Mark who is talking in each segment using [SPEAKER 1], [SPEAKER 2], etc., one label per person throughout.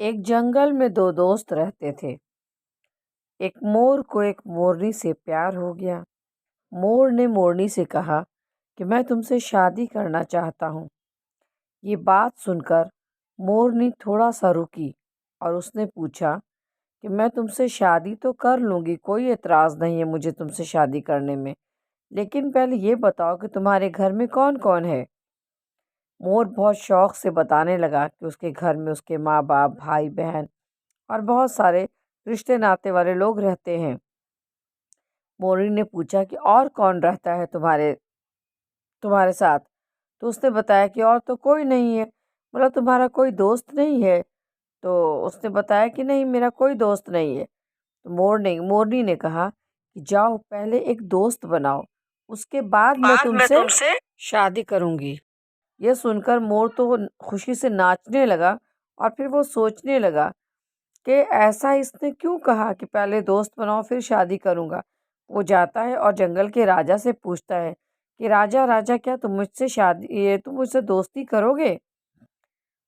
[SPEAKER 1] एक जंगल में दो दोस्त रहते थे। एक मोर को एक मोरनी से प्यार हो गया। मोर ने मोरनी से कहा कि मैं तुमसे शादी करना चाहता हूँ। ये बात सुनकर मोरनी थोड़ा सा रुकी और उसने पूछा कि मैं तुमसे शादी तो कर लूँगी, कोई एतराज़ नहीं है मुझे तुमसे शादी करने में, लेकिन पहले ये बताओ कि तुम्हारे घर में कौन कौन है। मोर बहुत शौक से बताने लगा कि उसके घर में उसके माँ बाप, भाई बहन और बहुत सारे रिश्ते नाते वाले लोग रहते हैं। मोरनी ने पूछा कि और कौन रहता है तुम्हारे तुम्हारे साथ? तो उसने बताया कि और तो कोई नहीं है। बोला तुम्हारा कोई दोस्त नहीं है? तो उसने बताया कि नहीं, मेरा कोई दोस्त नहीं है। तो मोरनी ने कहा कि जाओ पहले एक दोस्त बनाओ, उसके बाद मैं तुमसे शादी करूंगी। यह सुनकर मोर तो खुशी से नाचने लगा और फिर वो सोचने लगा कि ऐसा इसने क्यों कहा कि पहले दोस्त बनाओ फिर शादी करूँगा। वो जाता है और जंगल के राजा से पूछता है कि राजा राजा, क्या तुम मुझसे दोस्ती करोगे?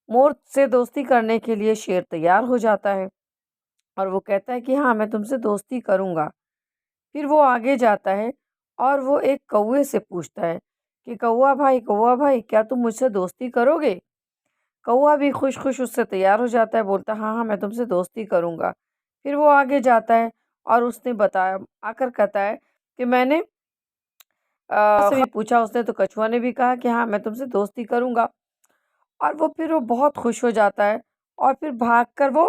[SPEAKER 1] मोर से दोस्ती करने के लिए शेर तैयार हो जाता है और वो कहता है कि हाँ, मैं तुमसे दोस्ती करूँगा। फिर वो आगे जाता है और वो एक कौवे से पूछता है कि कौवा भाई, क्या तुम मुझसे दोस्ती करोगे? कौवा भी खुश खुश उससे तैयार हो जाता है, बोलता है हाँ हाँ, मैं तुमसे दोस्ती करूँगा। फिर वो आगे जाता है और उसने बताया आकर कहता है कि मैंने से भी पूछा उसने, तो कछुआ ने भी कहा कि हाँ, मैं तुमसे दोस्ती करूँगा। और वो बहुत खुश हो जाता है और फिर भागकर वो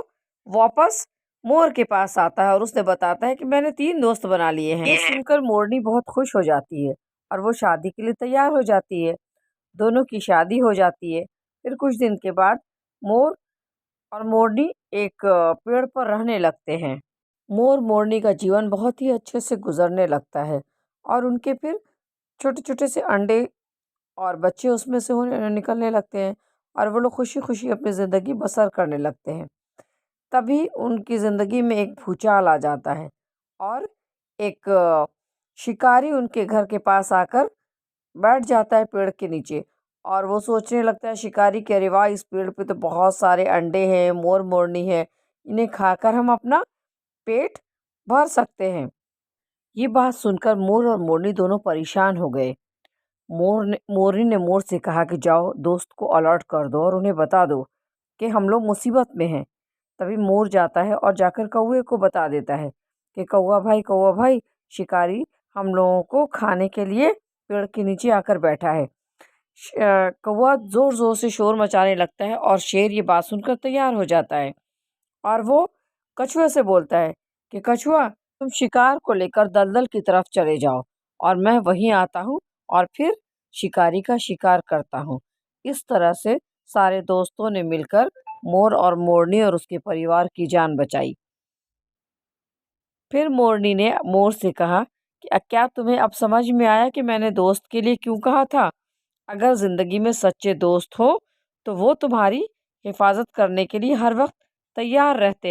[SPEAKER 1] वापस मोर के पास आता है और उसने बताता है कि मैंने 3 दोस्त बना लिए हैं। ये सुनकर मोरनी बहुत खुश हो जाती है और वो शादी के लिए तैयार हो जाती है। दोनों की शादी हो जाती है। फिर कुछ दिन के बाद मोर और मोरनी एक पेड़ पर रहने लगते हैं। मोर मोरनी का जीवन बहुत ही अच्छे से गुजरने लगता है और उनके फिर छोटे-छोटे से अंडे और बच्चे उसमें से होने निकलने लगते हैं और वो लोग खुशी-खुशी अपनी ज़िंदगी बसर करने लगते हैं। तभी उनकी ज़िंदगी में एक भूचाल आ जाता है और एक शिकारी उनके घर के पास आकर बैठ जाता है पेड़ के नीचे और वो सोचने लगता है शिकारी कि अरे वाह! इस पेड़ पे तो बहुत सारे अंडे हैं, मोर मोरनी है, इन्हें खाकर हम अपना पेट भर सकते हैं। ये बात सुनकर मोर और मोरनी दोनों परेशान हो गए। मोरनी ने मोर से कहा कि जाओ दोस्त को अलर्ट कर दो और उन्हें बता दो कि हम लोग मुसीबत में हैं। तभी मोर जाता है और जाकर कौवे को बता देता है कि कौवा भाई, शिकारी हम लोगों को खाने के लिए पेड़ के नीचे आकर बैठा है। कौवा ज़ोर ज़ोर से शोर मचाने लगता है और शेर ये बात सुनकर तैयार हो जाता है और वो कछुए से बोलता है कि कछुआ, तुम शिकार को लेकर दलदल की तरफ चले जाओ और मैं वहीं आता हूँ और फिर शिकारी का शिकार करता हूँ। इस तरह से सारे दोस्तों ने मिलकर मोर और मोरनी और उसके परिवार की जान बचाई। फिर मोरनी ने मोर से कहा कि क्या तुम्हें अब समझ में आया कि मैंने दोस्त के लिए क्यों कहा था? अगर ज़िंदगी में सच्चे दोस्त हो तो वो तुम्हारी हिफाजत करने के लिए हर वक्त तैयार रहते हैं।